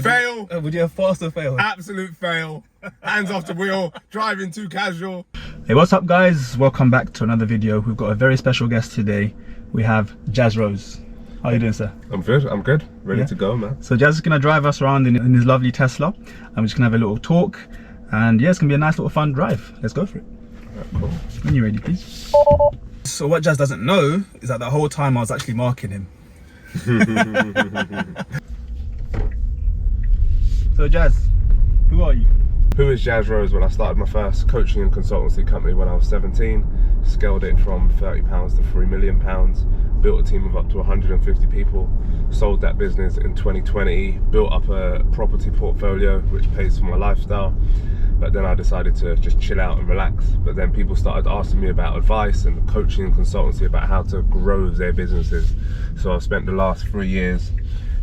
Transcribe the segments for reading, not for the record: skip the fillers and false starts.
Fail. Would you have passed or failed? Absolute fail. Hands off the wheel. Driving too casual. Hey, what's up, guys? Welcome back to another video. We've got a very special guest today. We have Jazz Rose. How are you doing, sir? I'm good. Ready to go, man. So Jazz is gonna drive us around in his lovely Tesla. And we're just gonna have a little talk. And yeah, it's gonna be a nice little fun drive. Let's go for it. Right, cool. When you're ready, please. So what Jazz doesn't know is that the whole time I was actually marking him. So Jazz, who are you? Who is Jazz Rose? Well, I started my first coaching and consultancy company when I was 17, scaled it from £30 to £3 million, built a team of up to 150 people, sold that business in 2020, built up a property portfolio which pays for my lifestyle. But then I decided to just chill out and relax. But then people started asking me about advice and coaching and consultancy about how to grow their businesses. So I've spent the last 3 years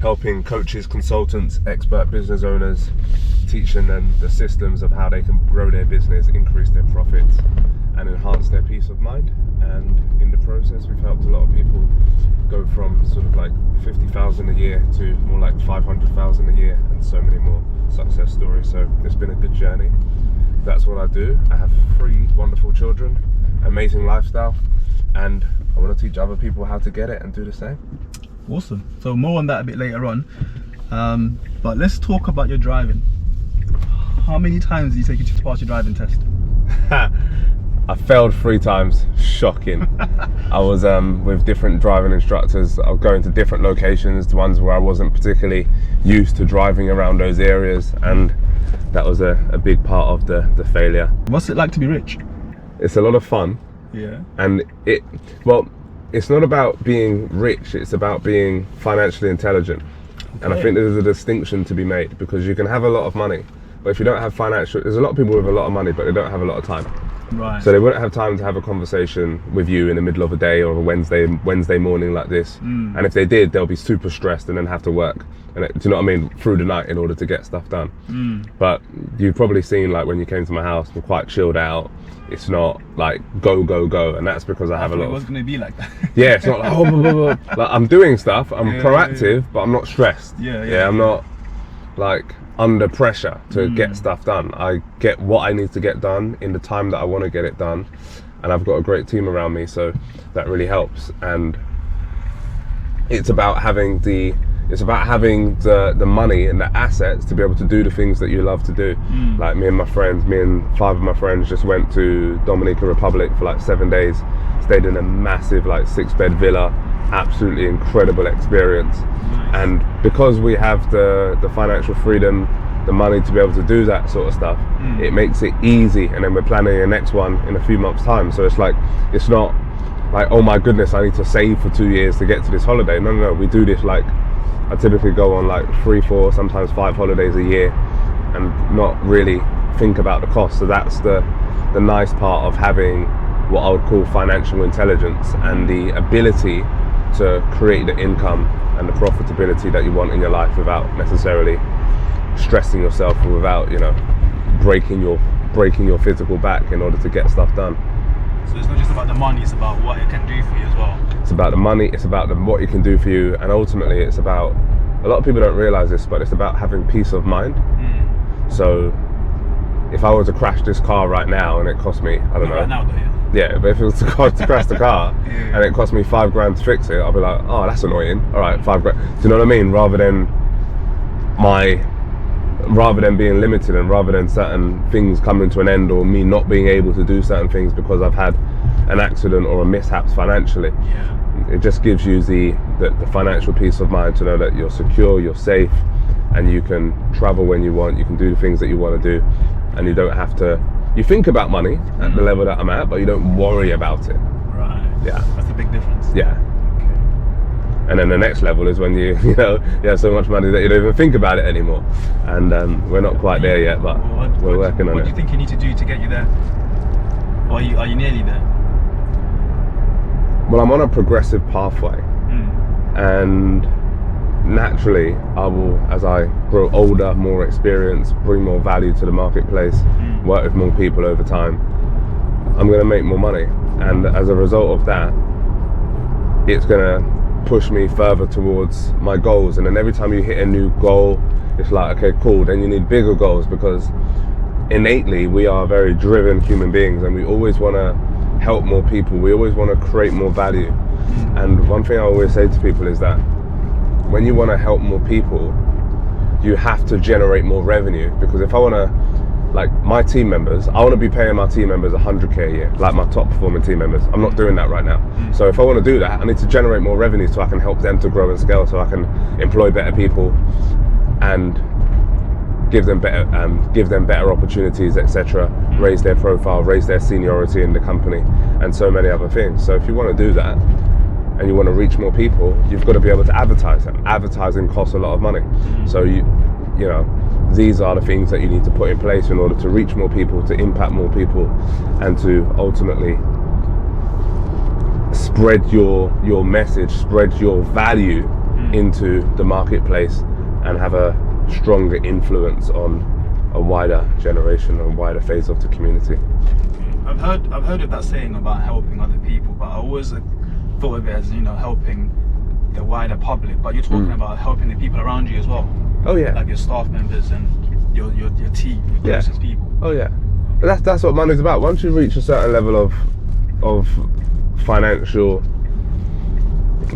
helping coaches, consultants, expert business owners, teaching them the systems of how they can grow their business, increase their profits, and enhance their peace of mind. And in the process, we've helped a lot of people go from sort of like 50,000 a year to more like 500,000 a year, and so many more success stories. So it's been a good journey. That's what I do. I have 3 wonderful children, amazing lifestyle, and I want to teach other people how to get it and do the same. Awesome. So more on that a bit later on. But let's talk about your driving. How many times did you take you to pass your driving test? I failed 3 times. Shocking. I was with different driving instructors. I was going to different locations, to ones where I wasn't particularly used to driving around those areas, and that was a big part of the failure. What's it like to be rich? It's a lot of fun. Yeah. And it's not about being rich, it's about being financially intelligent. Okay. And I think there's a distinction to be made, because you can have a lot of money, but if you don't have financial, there's a lot of people with a lot of money, but they don't have a lot of time. Right. So they wouldn't have time to have a conversation with you in the middle of a day or a Wednesday morning like this. And if they did, they'll be super stressed and then have to work. And do you know what I mean? Through the night in order to get stuff done. But you've probably seen, like, when you came to my house, we're quite chilled out. It's not like go, and that's because I have a lot. It was going to be like that. Yeah, it's not like, oh, blah, blah, blah. Like, I'm doing stuff. I'm proactive, but I'm not stressed. I'm not like under pressure to get stuff done. I get what I need to get done in the time that I want to get it done, and I've got a great team around me, so that really helps. And it's about having the money and the assets to be able to do the things that you love to do. Like me and 5 of my friends just went to Dominican Republic for like 7 days, stayed in a massive like 6-bed villa, absolutely incredible experience. And because we have the financial freedom, the money to be able to do that sort of stuff, it makes it easy. And then we're planning the next one in a few months' time, so it's like, it's not like, oh my goodness, I need to save for 2 years to get to this holiday. No, we do this like, I typically go on like 3, 4, sometimes 5 holidays a year and not really think about the cost. So that's the nice part of having what I would call financial intelligence, and the ability to create the income and the profitability that you want in your life without necessarily stressing yourself, or without, breaking your physical back in order to get stuff done. So it's not just about the money, it's about what it can do for you as well. It's about the money, it's about what it can do for you, and ultimately it's about, a lot of people don't realize this, but it's about having peace of mind. So if I were to crash this car right now and it cost me, I don't know. Right now though, yeah, but if it was to crash the car and it cost me £5 to fix it, I'll be like, oh, that's annoying. All right, £5. Do you know what I mean? Rather than being limited, and rather than certain things coming to an end, or me not being able to do certain things because I've had an accident or a mishaps financially. It just gives you the financial peace of mind to know that you're secure, you're safe, and you can travel when you want, you can do the things that you want to do, and you don't have to, you think about money at the level that I'm at, but you don't worry about it. Right. Yeah. That's a big difference. Yeah. And then the next level is when you have so much money that you don't even think about it anymore. And we're not quite there yet, but we're working on it. What do you think you need to do to get you there? Or are you nearly there? Well, I'm on a progressive pathway, and naturally I will, as I grow older, more experienced, bring more value to the marketplace, work with more people over time, I'm going to make more money. And as a result of that, it's going to push me further towards my goals. And then every time you hit a new goal, it's like, okay, cool, then you need bigger goals, because innately we are very driven human beings and we always want to help more people, we always want to create more value. And one thing I always say to people is that when you want to help more people, you have to generate more revenue. Because if I want to, like my team members, I want to be paying my team members 100k a year, like my top performing team members. I'm not doing that right now. So if I want to do that, I need to generate more revenue so I can help them to grow and scale, so I can employ better people and give them better opportunities, etc. Raise their profile, raise their seniority in the company, and so many other things. So if you want to do that and you want to reach more people, you've got to be able to advertise them. Advertising costs a lot of money. So you know, these are the things that you need to put in place in order to reach more people, to impact more people, and to ultimately spread your message, spread your value into the marketplace, and have a stronger influence on a wider generation, a wider phase of the community. I've heard of that saying about helping other people, but I always thought of it as, you know, helping the wider public. But you're talking about helping the people around you as well. Oh yeah. Like your staff members and your team, your closest people. Oh yeah. But that's what money's about. Once you reach a certain level of financial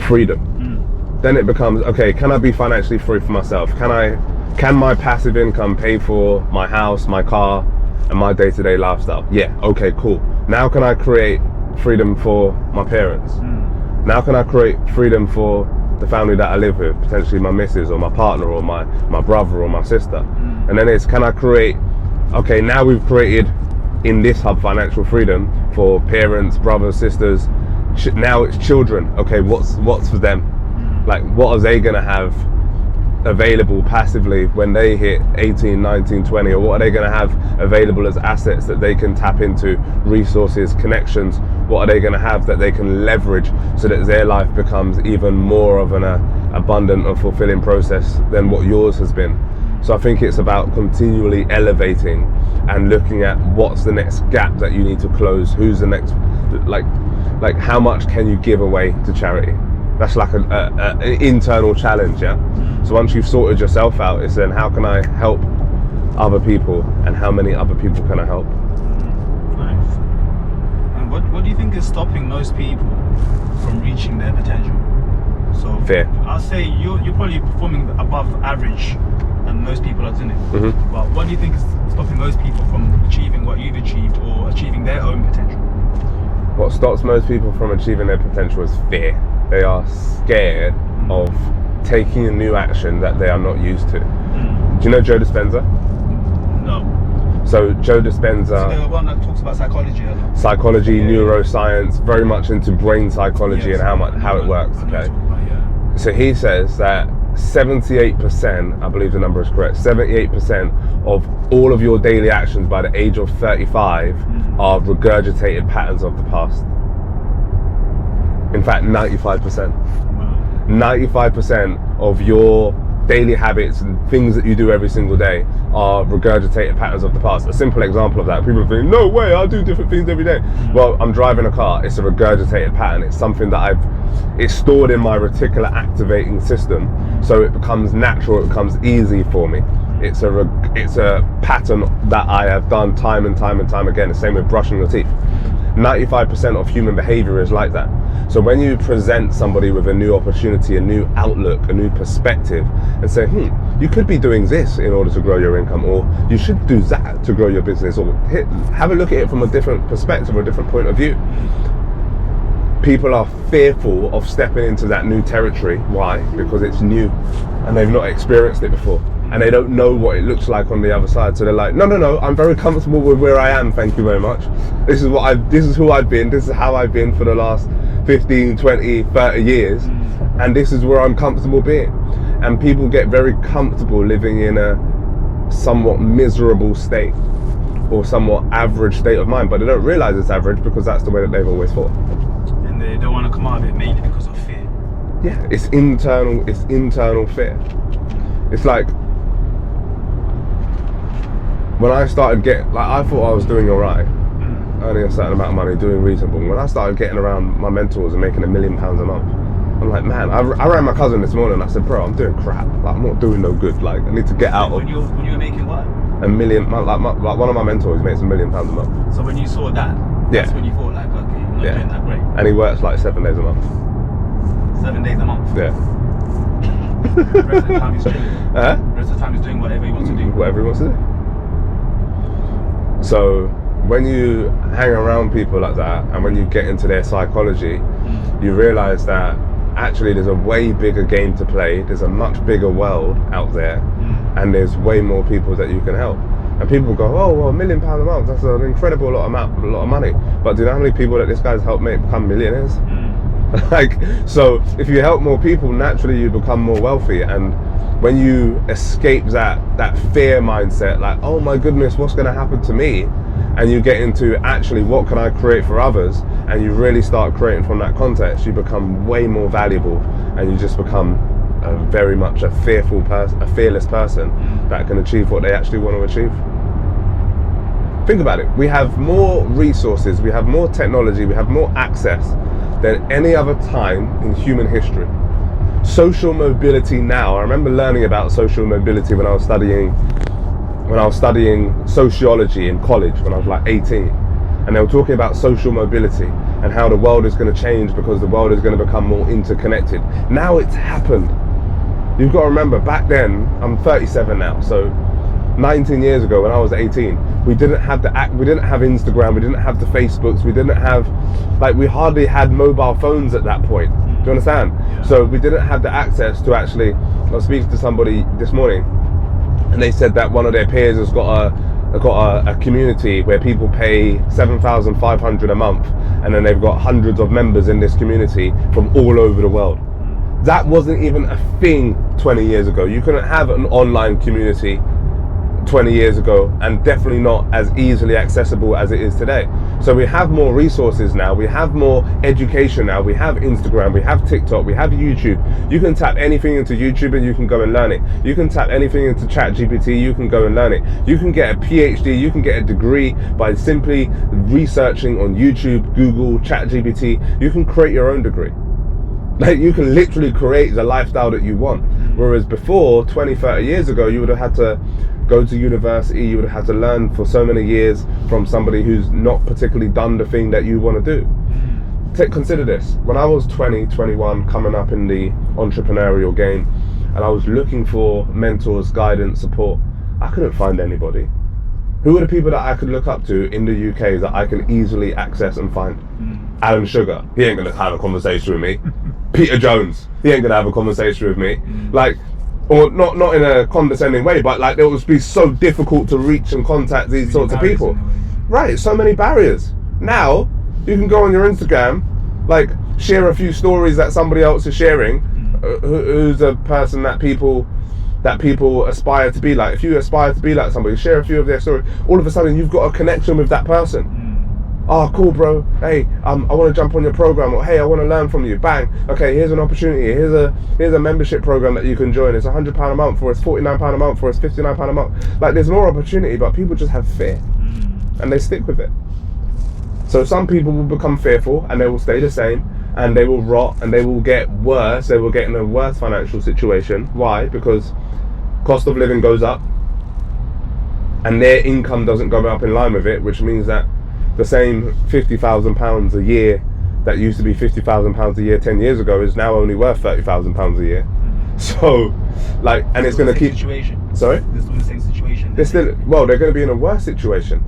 freedom, then it becomes, okay, can I be financially free for myself? Can my passive income pay for my house, my car, and my day-to-day lifestyle? Yeah, okay, cool. Now can I create freedom for my parents? Now can I create freedom for the family that I live with, potentially my missus or my partner or my brother or my sister? And then it's, can I create, okay, now we've created in this hub financial freedom for parents, brothers, sisters, now it's children. Okay, what's for them? Like, what are they gonna have available passively when they hit 18, 19, 20, or what are they going to have available as assets that they can tap into, resources, connections? What are they going to have that they can leverage so that their life becomes even more of an abundant and fulfilling process than what yours has been? So I think it's about continually elevating and looking at what's the next gap that you need to close, who's the next, like how much can you give away to charity? That's like an internal challenge, yeah? So once you've sorted yourself out, it's then how can I help other people, and how many other people can I help? Nice. And what do you think is stopping most people from reaching their potential? So fear. I'll say you're probably performing above average than most people are doing it. But what do you think is stopping most people from achieving what you've achieved, or achieving their own potential? What stops most people from achieving their potential is fear. They are scared of taking a new action that they are not used to. Do you know Joe Dispenza? No. So Joe Dispenza, the one that talks about psychology a lot. Psychology, neuroscience, very much into brain psychology and how it works. Okay. So he says that 78%, I believe the number is correct, 78% of all of your daily actions by the age of 35 are regurgitated patterns of the past. In fact, 95%. 95% of your daily habits and things that you do every single day are regurgitated patterns of the past. A simple example of that, people think, no way, I do different things every day. Well, I'm driving a car, it's a regurgitated pattern. It's something that it's stored in my reticular activating system, so it becomes natural, it becomes easy for me. It's a pattern that I have done time and time and time again. The same with brushing your teeth. 95% of human behavior is like that. So when you present somebody with a new opportunity, a new outlook, a new perspective, and say, you could be doing this in order to grow your income, or you should do that to grow your business, or have a look at it from a different perspective or a different point of view. People are fearful of stepping into that new territory. Why? Because it's new and they've not experienced it before, and they don't know what it looks like on the other side. So they're like, no, I'm very comfortable with where I am, thank you very much. This is who I've been, this is how I've been for the last 15, 20, 30 years, and this is where I'm comfortable being. And people get very comfortable living in a somewhat miserable state or somewhat average state of mind, but they don't realize it's average because that's the way that they've always thought. And they don't want to come out of it mainly because of fear. Yeah, it's internal fear. It's like when I started I thought I was doing alright, earning a certain amount of money, doing reasonable. When I started getting around my mentors and making £1 million a month, I'm like, man, I rang my cousin this morning. I said, bro, I'm doing crap. Like, I'm not doing no good. Like, I need to get out of. When you were making what? $1 million. Like one of my mentors makes $1 million a month. So when you saw that, that's when you thought like, okay, I'm not doing that great. And he works like 7 days a month. 7 days a month. Yeah. The rest of the time he's chilling. The rest of the time he's doing whatever he wants to do. Whatever he wants to do. So when you hang around people like that, and when you get into their psychology, you realise that actually there's a way bigger game to play. There's a much bigger world out there, and there's way more people that you can help. And people go, oh, well, £1 million a month, that's an incredible lot of money. But do you know how many people that this guy's helped make become millionaires? Like, so if you help more people, naturally you become more wealthy. And when you escape that fear mindset, like, oh my goodness, what's going to happen to me? And you get into actually, what can I create for others? And you really start creating from that context, you become way more valuable, and you just become very much a fearless person that can achieve what they actually want to achieve. Think about it. We have more resources, we have more technology, we have more access than any other time in human history. Social mobility now, I remember learning about social mobility when I was studying sociology in college when I was like 18, and they were talking about social mobility and how the world is going to change because the world is going to become more interconnected. Now it's happened. You've got to remember, back then, I'm 37 now, so 19 years ago when I was 18, we didn't have Instagram, we didn't have the Facebooks, we hardly had mobile phones at that point. Do you understand? Yeah. So we didn't have the access to actually. I was speaking to somebody this morning, and they said that one of their peers has got a community where people pay $7,500 a month, and then they've got hundreds of members in this community from all over the world. That wasn't even a thing 20 years ago. You couldn't have an online community 20 years ago, and definitely not as easily accessible as it is today. So we have more resources now, we have more education now, we have Instagram, we have TikTok, we have YouTube. You can tap anything into YouTube and you can go and learn it. You can tap anything into ChatGPT, you can go and learn it. You can get a PhD, you can get a degree by simply researching on YouTube, Google, ChatGPT. You can create your own degree. Like, you can literally create the lifestyle that you want. Whereas before, 20, 30 years ago, you would have had to go to university, you would have had to learn for so many years from somebody who's not particularly done the thing that you want to do. Consider this. When I was 20, 21, coming up in the entrepreneurial game, and I was looking for mentors, guidance, support, I couldn't find anybody. Who are the people that I could look up to in the UK that I can easily access and find? Alan Sugar, he ain't going to have a conversation with me. Peter Jones, he ain't going to have a conversation with me. Like, or not in a condescending way, but like, it would be so difficult to reach and contact these sorts of people. Right, so many barriers. Now, you can go on your Instagram, like, share a few stories that somebody else is sharing, who's a person that people aspire to be like. If you aspire to be like somebody, share a few of their stories. All of a sudden, you've got a connection with that person. Oh, cool, bro. Hey, I want to jump on your program, or hey, I want to learn from you. Bang. Okay, here's an opportunity. Here's a membership program that you can join. It's £100 a month, or it's £49 a month, or it's £59 a month. Like, there's more opportunity, but people just have fear, and they stick with it. So some people will become fearful, and they will stay the same, and they will rot, and they will get worse. They will get in a worse financial situation. Why? Because cost of living goes up, and their income doesn't go up in line with it, which means that the same £50,000 a year that used to be £50,000 a year 10 years ago is now only worth £30,000 a year. So, like, and it's going to keep. Situation. Sorry? They're still in the same situation. They're going to be in a worse situation.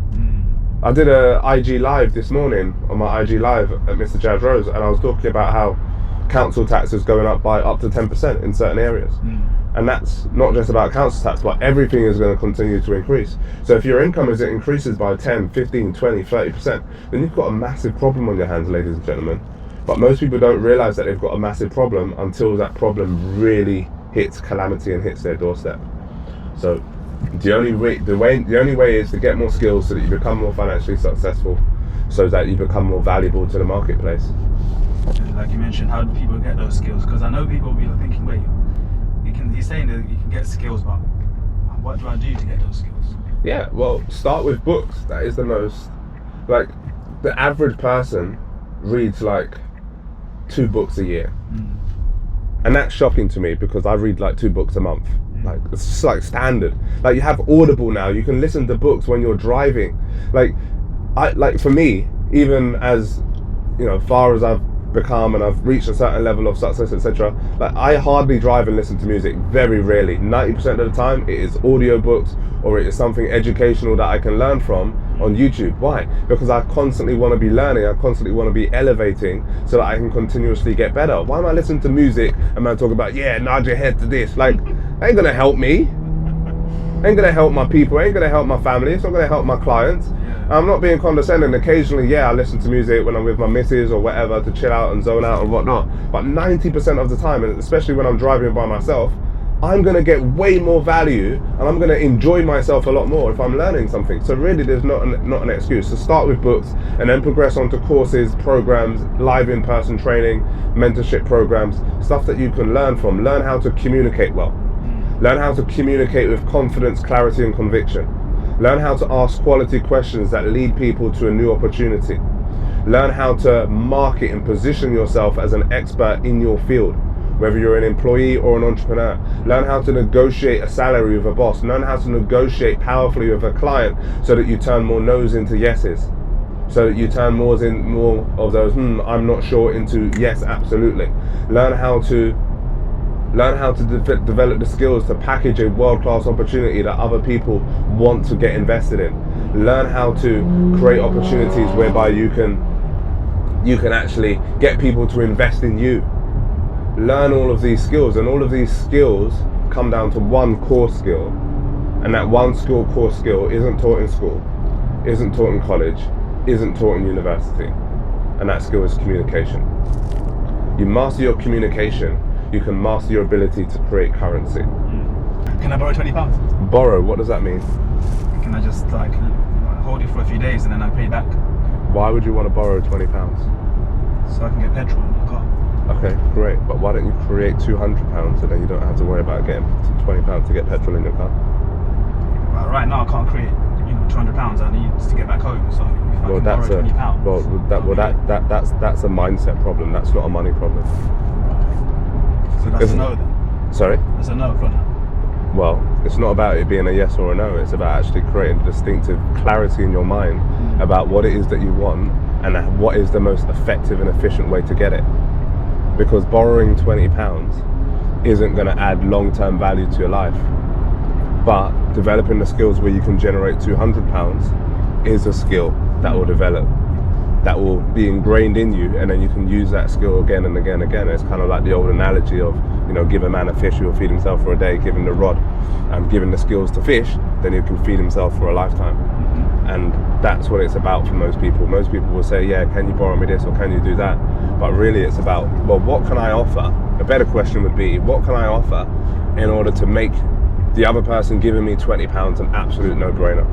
I did a IG live this morning on my IG live at Mr. Jazz Rose, and I was talking about how council tax is going up by up to 10% in certain areas. And that's not just about council tax, but everything is going to continue to increase. So if your income increases by 10, 15, 20, 30%, then you've got a massive problem on your hands, ladies and gentlemen. But most people don't realize that they've got a massive problem until that problem really hits calamity and hits their doorstep. So the only way is to get more skills so that you become more financially successful, so that you become more valuable to the marketplace. Like you mentioned, how do people get those skills? Because I know people will be thinking, wait, he's saying that you can get skills, but what do I do to get those skills? Yeah, well, start with books. That is the most, like, the average person reads like 2 books a year. And that's shocking to me because I read like 2 books a month. Like, it's just like standard. Like, you have Audible now, you can listen to books when you're driving. Like for me, even as, you know, far as I've become and I've reached a certain level of success, etc., like, I hardly drive and listen to music, very rarely. 90% of the time it is audiobooks or it is something educational that I can learn from on YouTube. Why? Because I constantly want to be learning, I constantly want to be elevating so that I can continuously get better. Why am I listening to music and man talk about, yeah, nod your head to this? Like, ain't gonna help me, ain't gonna help my people, ain't gonna help my family, it's not gonna help my clients. I'm not being condescending. Occasionally, yeah, I listen to music when I'm with my missus or whatever to chill out and zone out and whatnot. But 90% of the time, and especially when I'm driving by myself, I'm going to get way more value and I'm going to enjoy myself a lot more if I'm learning something. So really, there's not an excuse. So start with books and then progress on to courses, programs, live in-person training, mentorship programs, stuff that you can learn from. Learn how to communicate well. Learn how to communicate with confidence, clarity, and conviction. Learn how to ask quality questions that lead people to a new opportunity. Learn how to market and position yourself as an expert in your field, whether you're an employee or an entrepreneur. Learn how to negotiate a salary with a boss. Learn how to negotiate powerfully with a client so that you turn more no's into yeses. So that you turn more of those, I'm not sure, into yes, absolutely. Learn how to develop the skills to package a world-class opportunity that other people want to get invested in. Learn how to create opportunities whereby you can actually get people to invest in you. Learn all of these skills, and all of these skills come down to one core skill, and that one core skill isn't taught in school, isn't taught in college, isn't taught in university, and that skill is communication. You master your communication, you can master your ability to create currency. Can I borrow £20? Borrow, what does that mean? Can I just like hold it for a few days and then I pay back? Why would you want to borrow £20? So I can get petrol in my car. Okay, great, but why don't you create £200 so then you don't have to worry about getting £20 to get petrol in your car? Well, right now I can't create, £200. I need to get back home. So if I can borrow £20, that's a mindset problem. That's not a money problem. So that's a no then? Sorry? That's a no for now. Well, it's not about it being a yes or a no. It's about actually creating distinctive clarity in your mind about what it is that you want and what is the most effective and efficient way to get it. Because borrowing £20 isn't going to add long-term value to your life. But developing the skills where you can generate £200 is a skill that will develop, that will be ingrained in you, and then you can use that skill again and again and again. It's kind of like the old analogy of, give a man a fish, he'll feed himself for a day, give him the rod, and give him the skills to fish, then he can feed himself for a lifetime. And that's what it's about for most people. Most people will say, yeah, can you borrow me this or can you do that? But really it's about, well, what can I offer? A better question would be, what can I offer in order to make the other person giving me £20 an absolute no-brainer?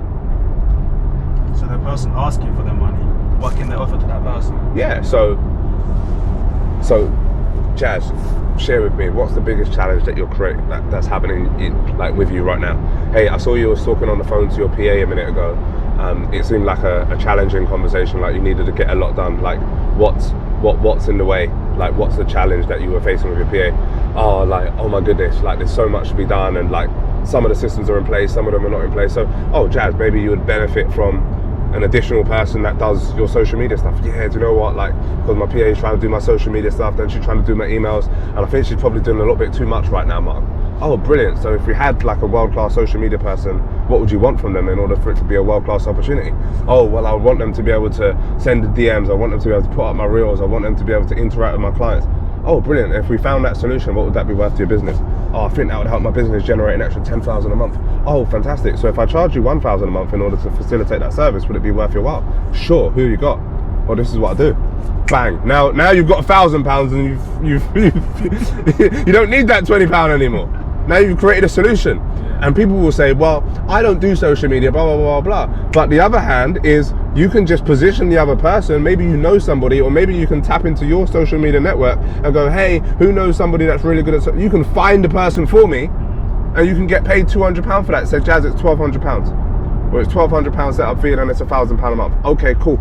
So the person asking for the money, what can they offer to that person? Yeah, so Jazz, share with me, what's the biggest challenge that you're creating, that's happening with you right now? Hey, I saw you was talking on the phone to your PA a minute ago. It seemed like a challenging conversation, like you needed to get a lot done. Like what's in the way? Like what's the challenge that you were facing with your PA? Oh my goodness, like there's so much to be done, and like some of the systems are in place, some of them are not in place. So, Jazz, maybe you would benefit from an additional person that does your social media stuff. Yeah, do you know what, like, because my PA is trying to do my social media stuff, then she's trying to do my emails, and I think she's probably doing a little bit too much right now, Mark. Oh, brilliant. So if you had like a world-class social media person, what would you want from them in order for it to be a world-class opportunity? Oh, well, I want them to be able to send the DMs, I want them to be able to put up my reels, I want them to be able to interact with my clients. Oh, brilliant. If we found that solution, what would that be worth to your business? Oh, I think that would help my business generate an extra $10,000 a month. Oh, fantastic. So if I charge you $1,000 a month in order to facilitate that service, would it be worth your while? Sure. Who you got? Well, this is what I do. Bang. Now you've got £1,000 and you don't need that £20 anymore. Now you've created a solution. And people will say, well, I don't do social media, blah, blah, blah, blah. But the other hand is you can just position the other person. Maybe you know somebody, or maybe you can tap into your social media network and go, hey, who knows somebody that's really good at, you can find the person for me and you can get paid £200 for that. Say, Jazz, it's £1,200. Or it's £1,200 set up fee and then it's £1,000 a month. Okay, cool.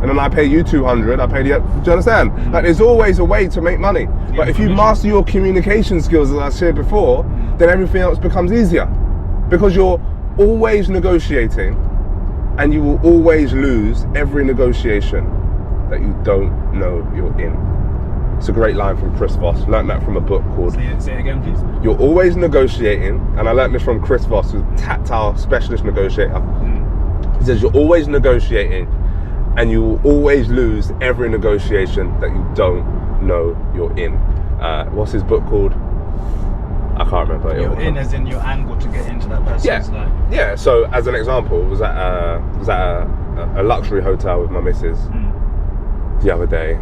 and then I pay you 200, I pay the, do you understand? Like there's always a way to make money. But if you master your communication skills, as I said before, then everything else becomes easier. Because you're always negotiating, and you will always lose every negotiation that you don't know you're in. It's a great line from Chris Voss. Learned that from a book called... Say it again, please. You're always negotiating, and I learned this from Chris Voss, who's a tactile specialist negotiator. He says you're always negotiating, and you will always lose every negotiation that you don't know you're in. What's his book called? I can't remember. You're in as in your angle to get into that person's life. Yeah, so as an example, was at a luxury hotel with my missus the other day.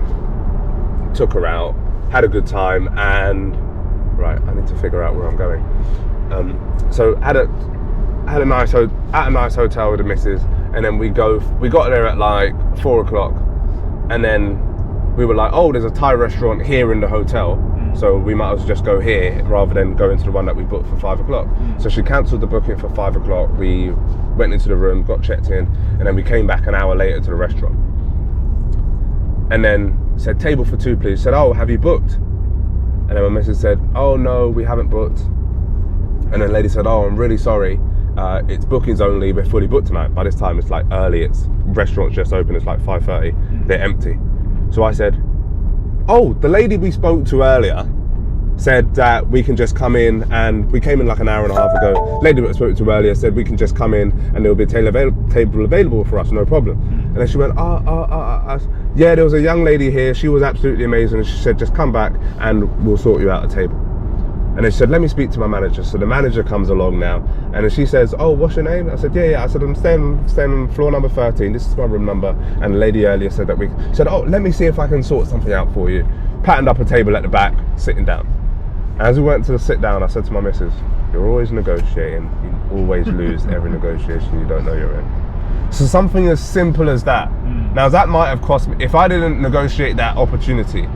Took her out, had a good time, and right, I need to figure out where I'm going. So at a nice hotel with the missus, and then we got there at like 4 o'clock, and then we were like, oh, there's a Thai restaurant here in the hotel, so we might as well just go here rather than go into the one that we booked for 5 o'clock. So she cancelled the booking for 5 o'clock. We went into the room, got checked in, and then we came back an hour later to the restaurant. And then said, table for two, please. Said, oh, have you booked? And then my missus said, oh, no, we haven't booked. And then the lady said, oh, I'm really sorry. It's bookings only. We're fully booked tonight. By this time, it's like early. Restaurant's just open. It's like 5:30. They're empty. So I said, oh, the lady we spoke to earlier said that we can just come in, and we came in like an hour and a half ago. Lady that I spoke to earlier said we can just come in and there'll be a table available for us, no problem. And then she went, yeah, there was a young lady here. She was absolutely amazing. And she said, just come back and we'll sort you out a table. And then she said, let me speak to my manager. So the manager comes along now, and then she says, oh, what's your name? I said, yeah. I said, I'm staying on floor number 13. This is my room number. And the lady earlier said that we said, oh, let me see if I can sort something out for you. Patterned up a table at the back, sitting down. As we went to sit down, I said to my missus, you're always negotiating. You always lose every negotiation you don't know you're in. So something as simple as that. Now that might have cost me, if I didn't negotiate that opportunity,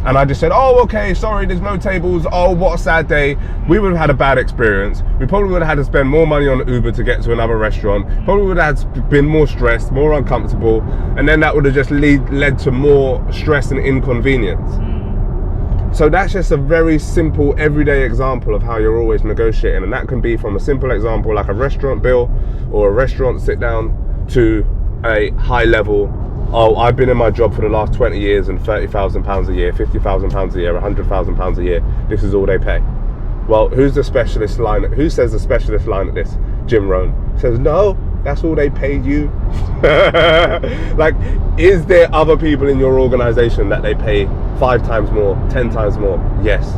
and I just said, oh, okay, sorry, there's no tables. Oh, what a sad day. We would have had a bad experience. We probably would have had to spend more money on Uber to get to another restaurant. Probably would have been more stressed, more uncomfortable. And then that would have just led to more stress and inconvenience. So that's just a very simple, everyday example of how you're always negotiating. And that can be from a simple example like a restaurant bill or a restaurant sit down to a high level, oh, I've been in my job for the last 20 years and £30,000 a year, £50,000 a year, £100,000 a year. This is all they pay. Well, who's the specialist line? Who says the specialist line at this? Jim Rohn says, no, that's all they pay you. Like, is there other people in your organization that they pay 5 times more, 10 times more? Yes.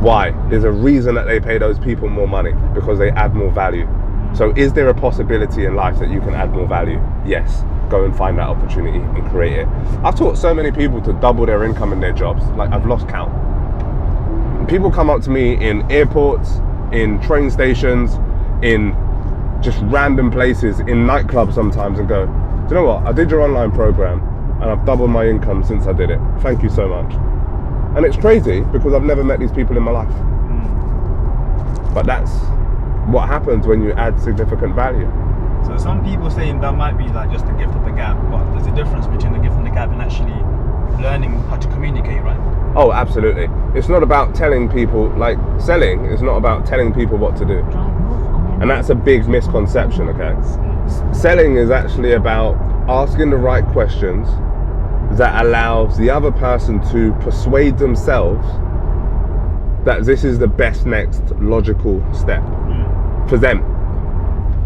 Why? There's a reason that they pay those people more money, because they add more value. So is there a possibility in life that you can add more value? Yes. Go and find that opportunity and create it. I've taught so many people to double their income in their jobs, like I've lost count. People come up to me in airports, in train stations, in just random places, in nightclubs sometimes, and go, do you know what? I did your online program and I've doubled my income since I did it. Thank you so much. And it's crazy because I've never met these people in my life. But that's what happens when you add significant value. So some people saying that might be like just the gift of the gab, but there's a difference between the gift and the gab and actually learning how to communicate, right? Oh, absolutely. It's not about telling people, like selling is not about telling people what to do. And that's a big misconception, okay? Selling is actually about asking the right questions that allows the other person to persuade themselves that this is the best next logical step for them.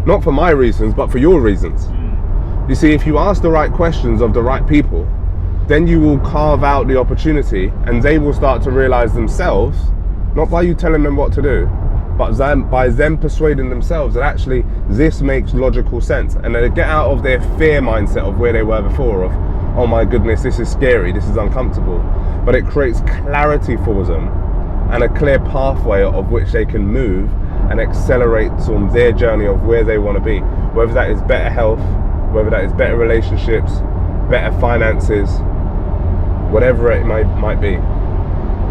Not for my reasons, but for your reasons. You see, if you ask the right questions of the right people, then you will carve out the opportunity and they will start to realize themselves, not by you telling them what to do, but by them persuading themselves that actually this makes logical sense. And they get out of their fear mindset of where they were before of, oh my goodness, this is scary, this is uncomfortable. But it creates clarity for them and a clear pathway of which they can move and accelerate on their journey of where they want to be. Whether that is better health, whether that is better relationships, better finances, whatever it might be.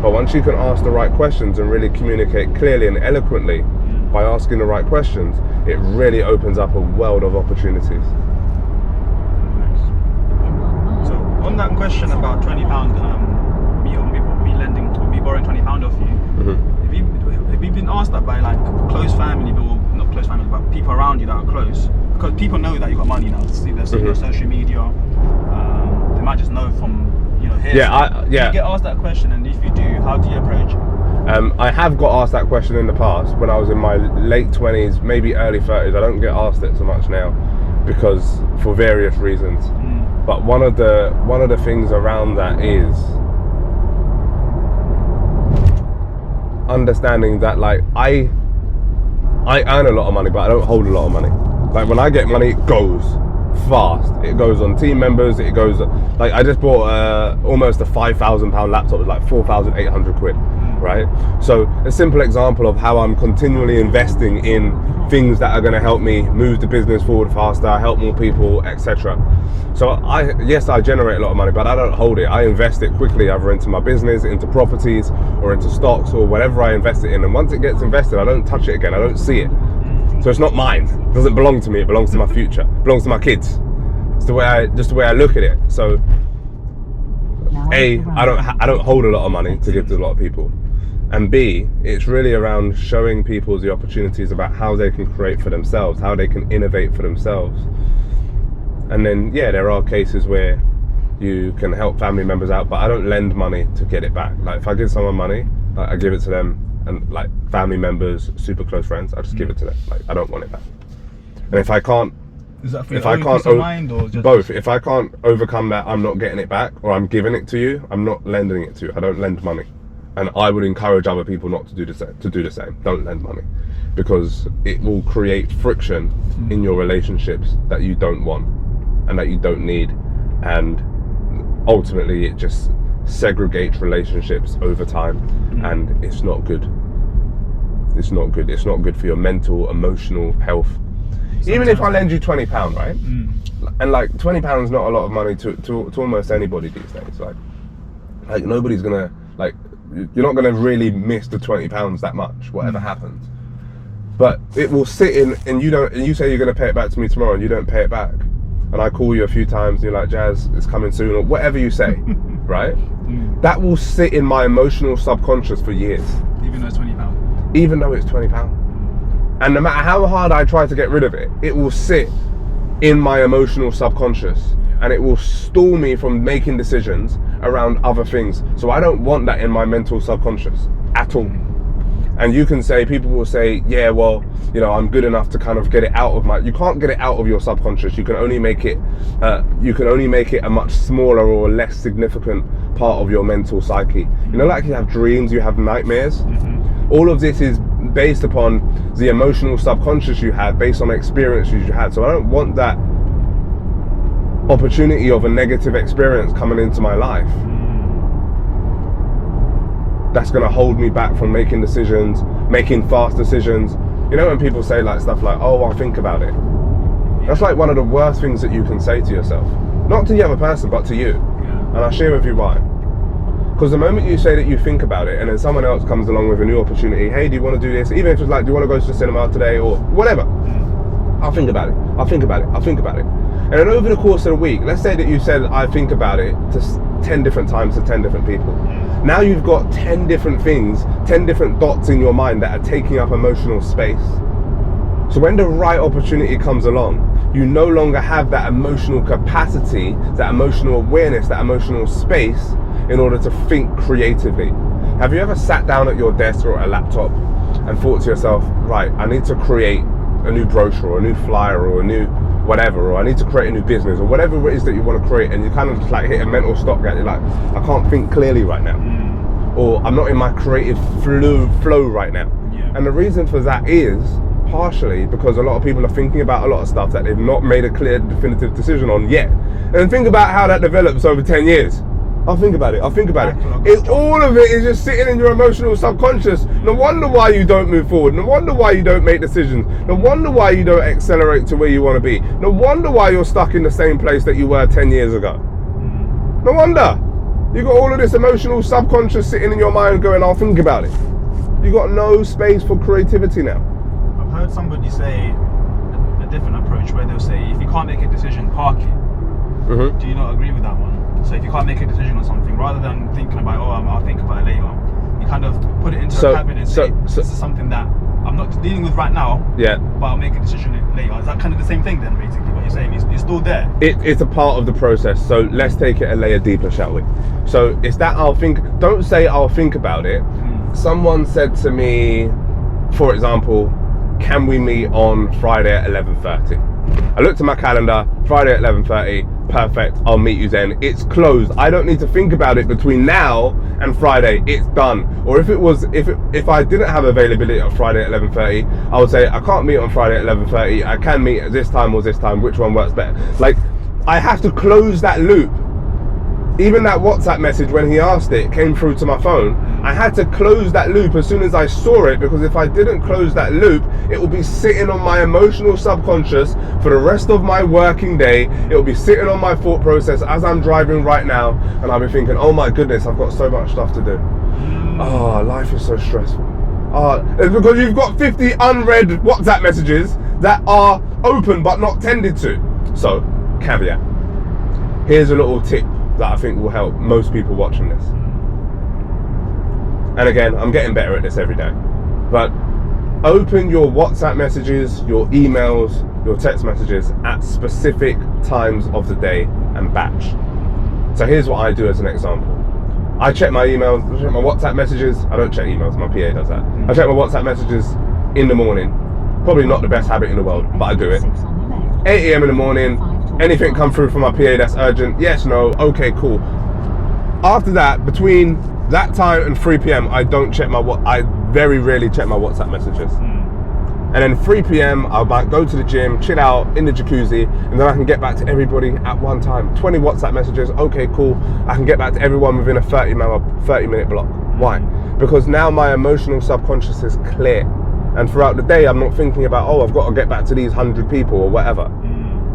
But once you can ask the right questions and really communicate clearly and eloquently by asking the right questions, it really opens up a world of opportunities. Nice. On that question about £20, me borrowing £20 off you, have you been asked that by like close family, or not close family, but people around you that are close? Because people know that you got money now. They've seen your social media. They might just know from here. Yeah, You get asked that question, and if you do, how do you approach it? I have got asked that question in the past when I was in my late 20s, maybe early 30s. I don't get asked it so much now because for various reasons. But one of the things around that is understanding that like I earn a lot of money, but I don't hold a lot of money. Like when I get money, it goes fast. It goes on team members. It goes like I just bought almost a £5,000 laptop. It's like 4,800 quid, right? So a simple example of how I'm continually investing in things that are going to help me move the business forward faster, help more people, etc. So I generate a lot of money, but I don't hold it. I invest it quickly, either into my business, into properties, or into stocks, or whatever I invest it in. And once it gets invested, I don't touch it again. I don't see it. So it's not mine. It doesn't belong to me. It belongs to my future. It belongs to my kids. It's the way I look at it. So A, I don't hold a lot of money to give to a lot of people. And B, it's really around showing people the opportunities about how they can create for themselves, how they can innovate for themselves. And then, yeah, there are cases where you can help family members out, but I don't lend money to get it back. Like if I give someone money, I give it to them, and like family members, super close friends, I just give it to them. Like I don't want it back. And if I can't, is that for your own peace of mind, or just both? If I can't overcome that, I'm not getting it back, or I'm giving it to you, I'm not lending it to you. I don't lend money. And I would encourage other people not to do the same. Don't lend money, because it will create friction in your relationships that you don't want and that you don't need, and ultimately it just segregates relationships over time, and it's not good. It's not good. It's not good for your mental, emotional health. Even if I lend you £20, right? And like £20 is not a lot of money to almost anybody these days. Like nobody's gonna like. You're not going to really miss the £20 that much, whatever happens. But it will sit in, and you say you're going to pay it back to me tomorrow, and you don't pay it back. And I call you a few times, and you're like, Jazz, it's coming soon, or whatever you say, right? That will sit in my emotional subconscious for years. Even though it's £20. Even though it's £20. And no matter how hard I try to get rid of it, it will sit in my emotional subconscious. And it will stall me from making decisions around other things. So I don't want that in my mental subconscious at all. And you can say, people will say, yeah, well, I'm good enough to kind of get it out of you can't get it out of your subconscious. You can only make it a much smaller or less significant part of your mental psyche. Like you have dreams, you have nightmares. All of this is based upon the emotional subconscious you had, based on experiences you had. So I don't want that opportunity of a negative experience coming into my life that's going to hold me back from making decisions, making fast decisions. When people say like stuff like, oh, I'll think about it, that's like one of the worst things that you can say to yourself, not to the other person but to you. And I'll share with you why. Because the moment you say that you think about it, and then someone else comes along with a new opportunity, hey, do you want to do this, even if it's like, do you want to go to the cinema today or whatever, I'll think about it. And then over the course of the week, let's say that you said, I think about it to 10 different times to 10 different people. Now you've got 10 different things, 10 different dots in your mind that are taking up emotional space. So when the right opportunity comes along, you no longer have that emotional capacity, that emotional awareness, that emotional space in order to think creatively. Have you ever sat down at your desk or at a laptop and thought to yourself, right, I need to create a new brochure or a new flyer or a new whatever, or I need to create a new business or whatever it is that you want to create, and you kind of just like hit a mental stopgap. You're like, I can't think clearly right now, or I'm not in my creative flow right now. And the reason for that is partially because a lot of people are thinking about a lot of stuff that they've not made a clear, definitive decision on yet. And think about how that develops over 10 years. I'll think about it. All of it is just sitting in your emotional subconscious. No wonder why you don't move forward. No wonder why you don't make decisions. No wonder why you don't accelerate to where you want to be. No wonder why you're stuck in the same place that you were 10 years ago. No wonder. You got all of this emotional subconscious sitting in your mind going, I'll think about it. You got no space for creativity now. I've heard somebody say a different approach where they'll say, if you can't make a decision, park it. Do you not agree with that one? So if you can't make a decision on something, rather than thinking about, I'll think about it later, you kind of put it into a cabinet and say, this is something that I'm not dealing with right now, but I'll make a decision later. Is that kind of the same thing then, basically, what you're saying? It's still there. It's a part of the process. So let's take it a layer deeper, shall we? So it's that don't say I'll think about it. Someone said to me, for example, can we meet on Friday at 11:30? I looked at my calendar, Friday at 11:30, perfect, I'll meet you then. It's closed. I don't need to think about it between now and Friday. It's done. Or if I didn't have availability on Friday at 11:30, I would say I can't meet on Friday at 11:30. I can meet at this time or this time. Which one works better? Like, I have to close that loop. Even that WhatsApp message, when he asked it, came through to my phone. I had to close that loop as soon as I saw it, because if I didn't close that loop, it will be sitting on my emotional subconscious for the rest of my working day. It will be sitting on my thought process as I'm driving right now, and I'll be thinking, oh my goodness, I've got so much stuff to do. Oh, life is so stressful. It's because you've got 50 unread WhatsApp messages that are open but not tended to. So, caveat. Here's a little tip that I think will help most people watching this. And again, I'm getting better at this every day. But open your WhatsApp messages, your emails, your text messages at specific times of the day and batch. So here's what I do as an example. I check my emails, I check my WhatsApp messages. I don't check emails, my PA does that. I check my WhatsApp messages in the morning. Probably not the best habit in the world, but I do it. 8 AM in the morning. Anything come through from my PA that's urgent? Yes, no, okay, cool. After that, between that time and 3 PM, I very rarely check my WhatsApp messages. And then 3 PM, I might go to the gym, chill out in the jacuzzi, and then I can get back to everybody at one time. 20 WhatsApp messages, okay, cool. I can get back to everyone within a 30-minute block. Why? Because now my emotional subconscious is clear. And throughout the day, I'm not thinking about, I've got to get back to these 100 people or whatever.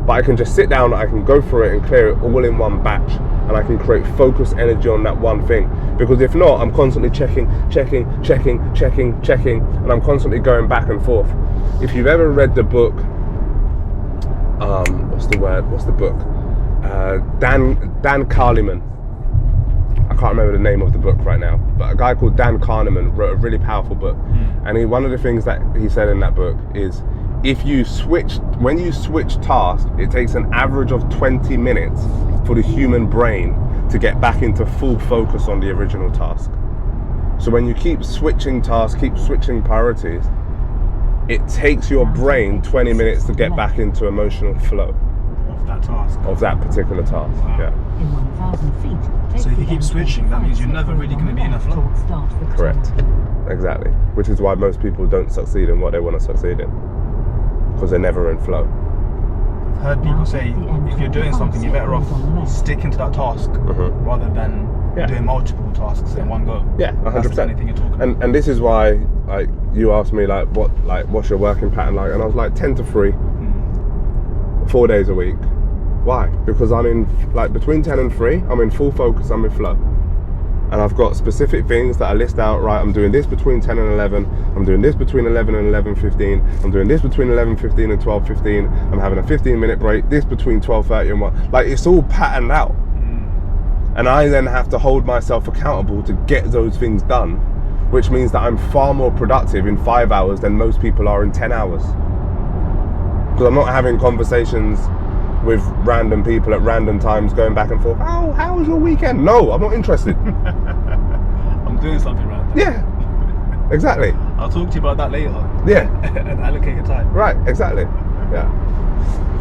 But I can just sit down, I can go through it and clear it all in one batch, and I can create focus energy on that one thing. Because if not, I'm constantly checking, and I'm constantly going back and forth. If you've ever read the book, what's the book? Dan Carliman. I can't remember the name of the book right now, but a guy called Dan Carliman wrote a really powerful book. And one of the things that he said in that book is, when you switch tasks, it takes an average of 20 minutes for the human brain to get back into full focus on the original task. So when you keep switching tasks, keep switching priorities, it takes your brain 20 minutes to get back into emotional flow of that particular task. Wow. Yeah. In 1,000 feet. So if you keep switching, that means you're never really going to be in a flow. Correct. Exactly. Which is why most people don't succeed in what they want to succeed in. Because they're never in flow. I've heard people say, if you're doing something, you're better off sticking to that task rather than doing multiple tasks in one go. Yeah, 100%. That's the only thing you're talking about. And this is why, you asked me what's your working pattern like, and I was like 10 to 3, 4 days a week. Why? Because I'm in between 10 and 3, I'm in full focus, I'm in flow. And I've got specific things that I list out, right, I'm doing this between 10 and 11, I'm doing this between 11 and 11:15, I'm doing this between 11:15 and 12:15, I'm having a 15-minute break, this between 12:30 and 1. It's all patterned out. And I then have to hold myself accountable to get those things done, which means that I'm far more productive in 5 hours than most people are in 10 hours. Because I'm not having conversations with random people at random times going back and forth. Oh, how was your weekend? No, I'm not interested. I'm doing something right now. Yeah, exactly. I'll talk to you about that later. Yeah. And allocate your time. Right, exactly. Yeah.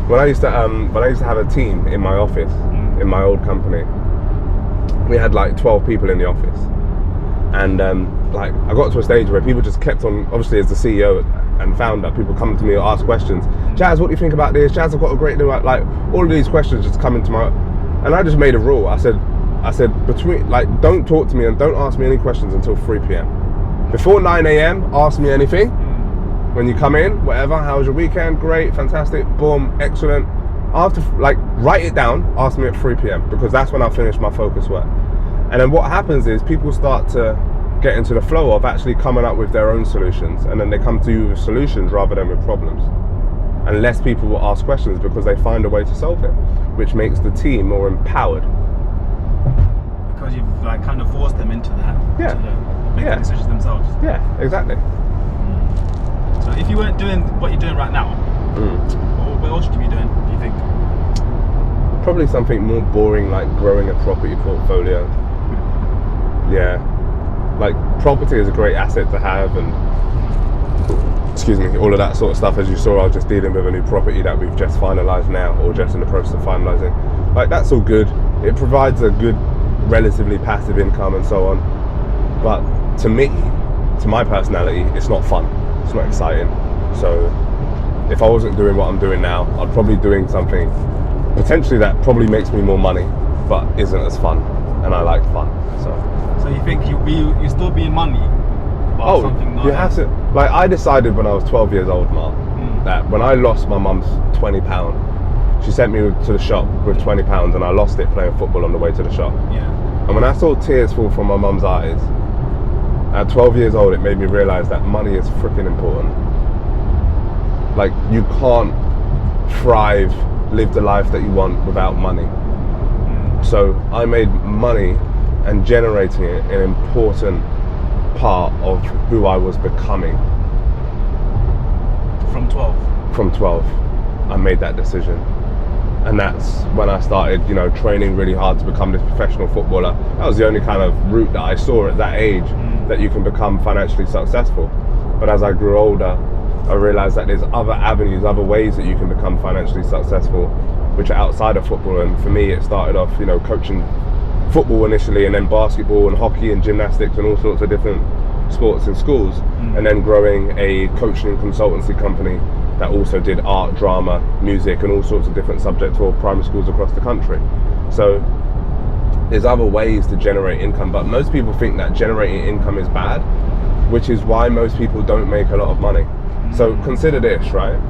When I used to have a team in my office, in my old company, we had 12 people in the office. And I got to a stage where people just kept on, obviously as the CEO and founder, people come to me or ask questions. Jazz, what do you think about this? Jazz, I've got a great new, all of these questions just come into my, and I just made a rule. I said don't talk to me and don't ask me any questions until 3 PM. Before 9 AM, ask me anything. When you come in, whatever, how was your weekend? Great, fantastic, boom, excellent. After, write it down, ask me at 3 PM, because that's when I finish my focus work. And then what happens is people start to get into the flow of actually coming up with their own solutions, and then they come to you with solutions rather than with problems. And less people will ask questions because they find a way to solve it, which makes the team more empowered. Because you've like kind of forced them into that. Yeah. To make the decisions themselves. Yeah, exactly. So if you weren't doing what you're doing right now, what else should you be doing, do you think? Probably something more boring, like growing a property portfolio. Yeah. Like, property is a great asset to have, and excuse me, all of that sort of stuff. As you saw, I was just dealing with a new property that we've just finalised now, or just in the process of finalising. Like, that's all good. It provides a good, relatively passive income and so on. But to me, to my personality, it's not fun. It's not exciting. So if I wasn't doing what I'm doing now, I'd probably be doing something potentially that probably makes me more money, but isn't as fun. And I like fun. So you think you still be in money? But something not you have to. Like, I decided when I was 12 years old, Mark, that when I lost my mum's £20, she sent me to the shop with £20 and I lost it playing football on the way to the shop. Yeah. And when I saw tears fall from my mum's eyes, at 12 years old, it made me realise that money is freaking important. Like, you can't thrive, live the life that you want without money. So I made money and generating it an important part of who I was becoming. From 12? From 12, I made that decision. And that's when I started, you know, training really hard to become this professional footballer. That was the only kind of route that I saw at that age, that you can become financially successful. But as I grew older, I realized that there's other avenues, other ways that you can become financially successful, which are outside of football. And for me, it started off, you know, coaching football initially, and then basketball and hockey and gymnastics and all sorts of different sports in schools, and then growing a coaching and consultancy company that also did art, drama, music, and all sorts of different subjects for primary schools across the country. So there's other ways to generate income, but most people think that generating income is bad, which is why most people don't make a lot of money. So consider this, right?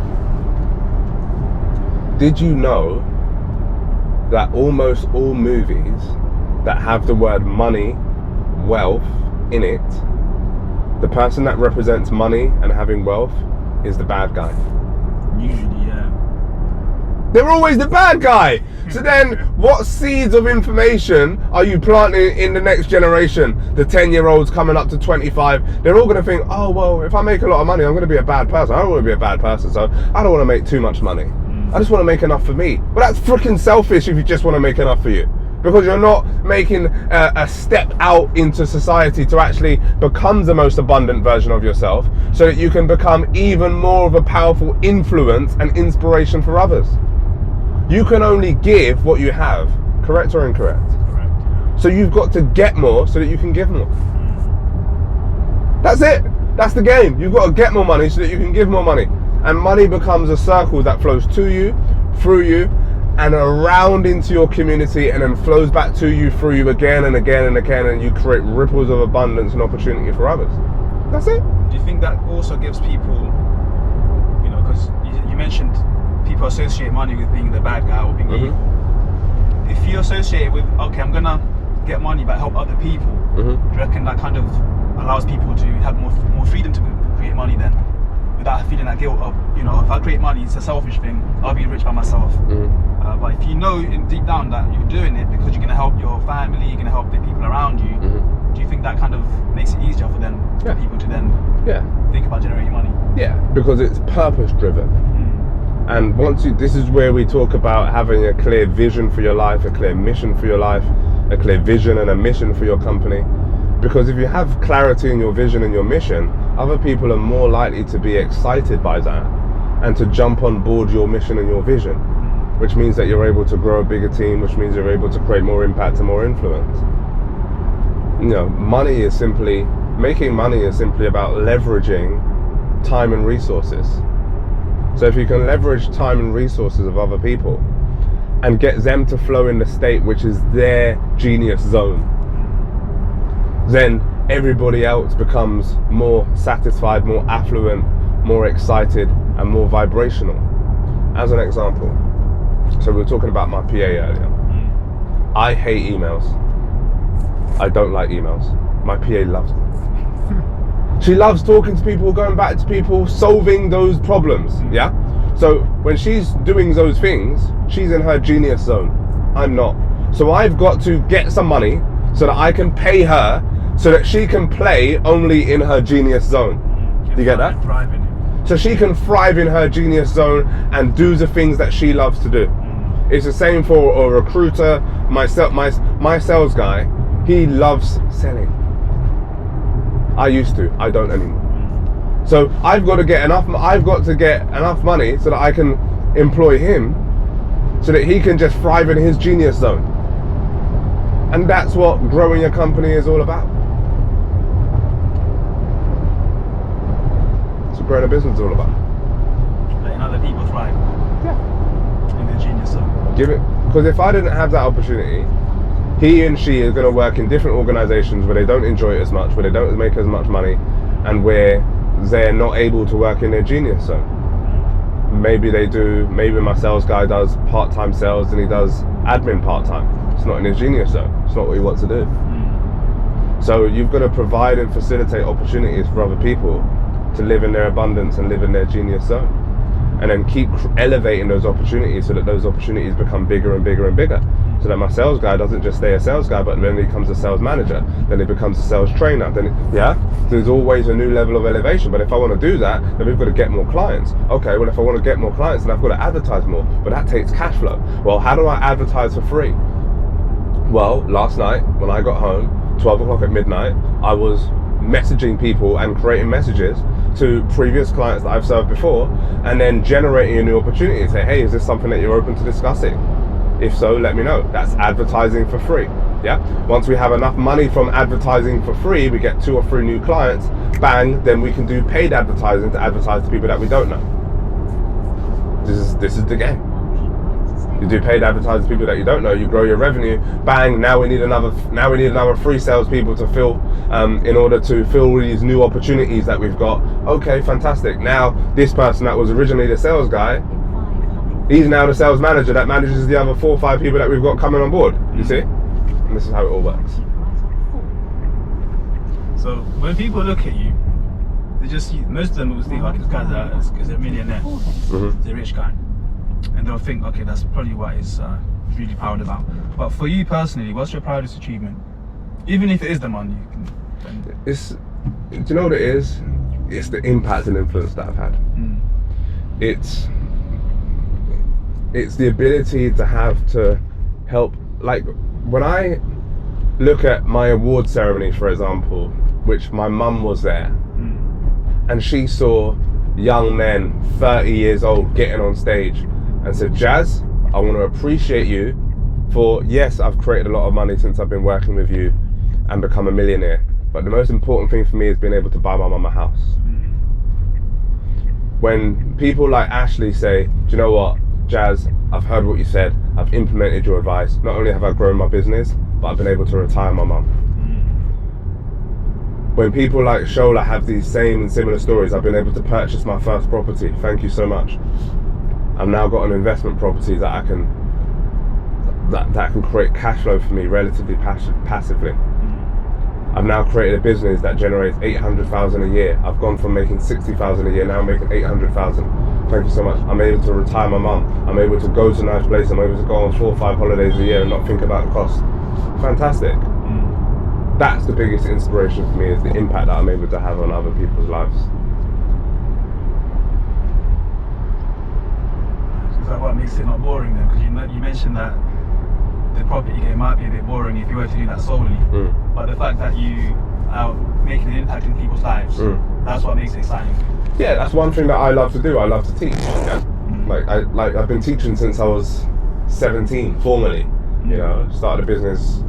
Did you know that almost all movies that have the word money, wealth in it, the person that represents money and having wealth is the bad guy? Usually, yeah. They're always the bad guy. So then what seeds of information are you planting in the next generation? The 10-year-olds coming up to 25, they're all going to think, oh, well, if I make a lot of money, I'm going to be a bad person. I don't want to be a bad person, so I don't want to make too much money. I just want to make enough for me. Well, that's freaking selfish if you just want to make enough for you, because you're not making a step out into society to actually become the most abundant version of yourself, so that you can become even more of a powerful influence and inspiration for others. You can only give what you have, correct or incorrect? Correct. Yeah. So you've got to get more so that you can give more. That's it. That's the game. You've got to get more money so that you can give more money. And money becomes a circle that flows to you, through you, and around into your community, and then flows back to you, through you again and again and again, and you create ripples of abundance and opportunity for others. That's it. Do you think that also gives people, you know, because you mentioned people associate money with being the bad guy or being evil. If you associate it with, okay, I'm gonna get money but help other people, do you reckon that kind of allows people to have more freedom to create money then, without feeling that guilt of, you know, if I create money, it's a selfish thing, I'll be rich by myself. But if you know deep down that you're doing it because you're going to help your family, you're going to help the people around you, do you think that kind of makes it easier for them, for people to then think about generating money? Yeah, because it's purpose driven. And this is where we talk about having a clear vision for your life, a clear mission for your life, a clear vision and a mission for your company. Because if you have clarity in your vision and your mission, other people are more likely to be excited by that and to jump on board your mission and your vision, which means that you're able to grow a bigger team, which means you're able to create more impact and more influence. You know, making money is simply about leveraging time and resources. So if you can leverage time and resources of other people and get them to flow in the state which is their genius zone, then everybody else becomes more satisfied, more affluent, more excited, and more vibrational. As an example, so we were talking about my PA earlier. I hate emails. I don't like emails. My PA loves them. She loves talking to people, going back to people, solving those problems, yeah? So when she's doing those things, she's in her genius zone. I'm not. So I've got to get some money so that I can pay her so that she can play only in her genius zone. Do you get that? Thrive in it. So she can thrive in her genius zone and do the things that she loves to do. It's the same for a recruiter. My sales guy, he loves selling. I used to, I don't anymore. So I've got to get enough money so that I can employ him so that he can just thrive in his genius zone. And that's what growing a company is all about. That's what growing a business is all about. Letting other people thrive. Yeah. In their genius zone. Give it, because if I didn't have that opportunity, he and she is going to work in different organizations where they don't enjoy it as much, where they don't make as much money, and where they're not able to work in their genius zone. Maybe they do, maybe my sales guy does part-time sales and he does admin part-time. It's not in his genius zone. It's not what he wants to do. So you've got to provide and facilitate opportunities for other people to live in their abundance and live in their genius zone. And then keep elevating those opportunities so that those opportunities become bigger and bigger and bigger. So that my sales guy doesn't just stay a sales guy, but then he becomes a sales manager, then he becomes a sales trainer, so there's always a new level of elevation. But if I want to do that, then we've got to get more clients. Okay, well, if I want to get more clients, then I've got to advertise more, but that takes cash flow. Well, how do I advertise for free? Well, last night when I got home, 12 o'clock at midnight, I was messaging people and creating messages to previous clients that I've served before, and then generating a new opportunity. Say, hey, is this something that you're open to discussing? If so, let me know. That's advertising for free. Yeah. Once we have enough money from advertising for free, we get 2 or 3 new clients, bang, then we can do paid advertising to advertise to people that we don't know. This is the game. You do paid advertising to people that you don't know, you grow your revenue, bang, now we need another 3 salespeople to fill in order to fill these new opportunities that we've got. Okay, fantastic. Now this person that was originally the sales guy, he's now the sales manager that manages the other 4 or 5 people that we've got coming on board. You see? And this is how it all works. So when people look at you, they just see, most of them will think like this guy's a millionaire, he's a rich guy, and they'll think, okay, that's probably what he's really proud about. But for you personally, what's your proudest achievement? Even if it is the money, you can. Do you know what it is? It's the impact and influence that I've had. It's the ability to have to help. Like when I look at my award ceremony, for example, which my mum was there, and she saw young men 30 years old getting on stage and said, Jazz, I want to appreciate you for, yes, I've created a lot of money since I've been working with you and become a millionaire, but the most important thing for me is being able to buy my mum a house. When people like Ashley say, do you know what, Jazz, I've heard what you said, I've implemented your advice, not only have I grown my business, but I've been able to retire my mum. When people like Shola have these same and similar stories, I've been able to purchase my first property, thank you so much. I've now got an investment property that I can that can create cash flow for me relatively passively. I've now created a business that generates 800,000 a year. I've gone from making 60,000 a year, now I'm making 800,000. Thank you so much. I'm able to retire my mum. I'm able to go to nice places. I'm able to go on 4 or 5 holidays a year and not think about the cost. Fantastic. That's the biggest inspiration for me, is the impact that I'm able to have on other people's lives. Is that what makes it not boring then? Because you mentioned that the property game might be a bit boring if you were to do that solely. But the fact that you are making an impact in people's lives, that's what makes it exciting. Yeah, that's one thing that I love to do. I love to teach. Yeah? I've been teaching since I was 17, formally. You know, started a business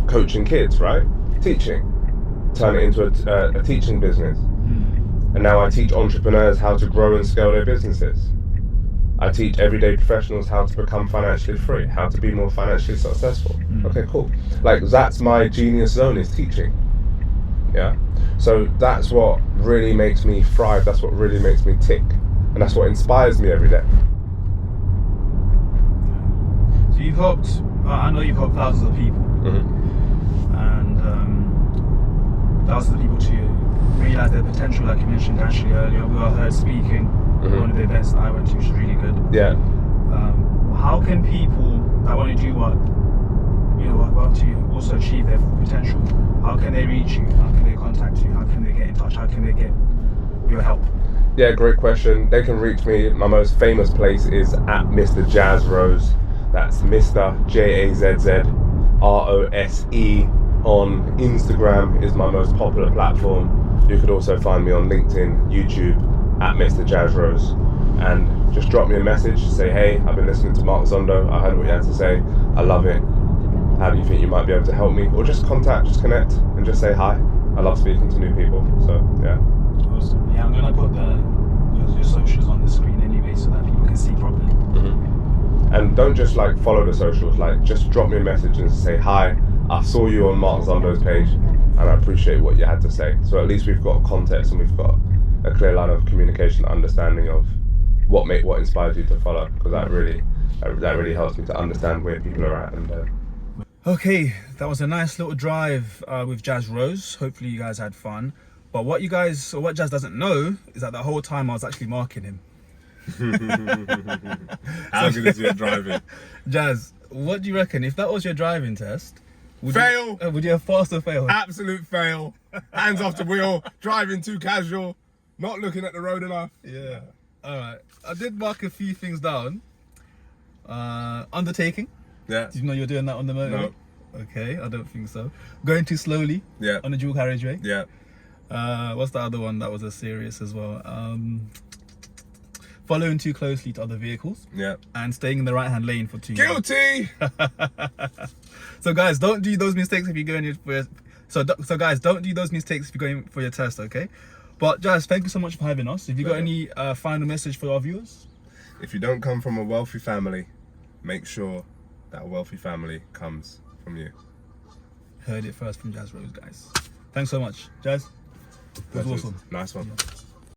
coaching kids, right? Teaching. Turn it into a teaching business. And now I teach entrepreneurs how to grow and scale their businesses. I teach everyday professionals how to become financially free, how to be more financially successful. Okay, cool. Like, that's my genius zone, is teaching. Yeah? So that's what really makes me thrive, that's what really makes me tick. And that's what inspires me every day. So you've helped, I know you've helped thousands of people. And thousands of people to realize their potential, like you mentioned actually earlier. We all heard speaking. One of the events that I went to, which was really good. Yeah. How can people that want to do what want to also achieve their full potential, how can they reach you? How can they contact you? How can they get in touch? How can they get your help? Yeah, great question. They can reach me. My most famous place is at Mr. Jazz Rose. That's Mr. JAZZROSE on Instagram is my most popular platform. You could also find me on LinkedIn, YouTube at Mr. Jazz Rose. And just drop me a message, say, hey, I've been listening to Mark Zondo. I heard what you had to say. I love it. How do you think you might be able to help me? Or just connect and just say hi. I love speaking to new people. So, yeah. Awesome. Yeah, I'm going to put your socials on the screen anyway so that people can see properly. And don't just like follow the socials, like just drop me a message and say, hi, I saw you on Mark Zondo's page and I appreciate what you had to say. So at least we've got context and we've got a clear line of communication, understanding of what inspired you to follow, because that really helps me to understand where people are at. And okay, that was a nice little drive with Jazz Rose. Hopefully you guys had fun. But what Jazz doesn't know is that the whole time I was actually marking him. How good is your driving? Jazz, what do you reckon? If that was your driving test, would you have passed or failed? Absolute fail. Hands off the wheel, driving too casual, not looking at the road enough. Yeah. All right. I did mark a few things down. Undertaking. Yeah. Did you know you're doing that on the motor? No. Okay, I don't think so. Going too slowly. Yeah. On the dual carriageway. Yeah. What's the other one that was a serious as well? Following too closely to other vehicles. Yeah. And staying in the right-hand lane for too long. Guilty. So guys, don't do those mistakes if you're going for your, so guys, don't do those mistakes if you're going for your test, okay? But Jazz, thank you so much for having us. Have you got any final message for our viewers? If you don't come from a wealthy family, make sure that a wealthy family comes from you. Heard it first from Jazz Rose, guys. Thanks so much, Jazz. It was awesome. Nice one. Yeah.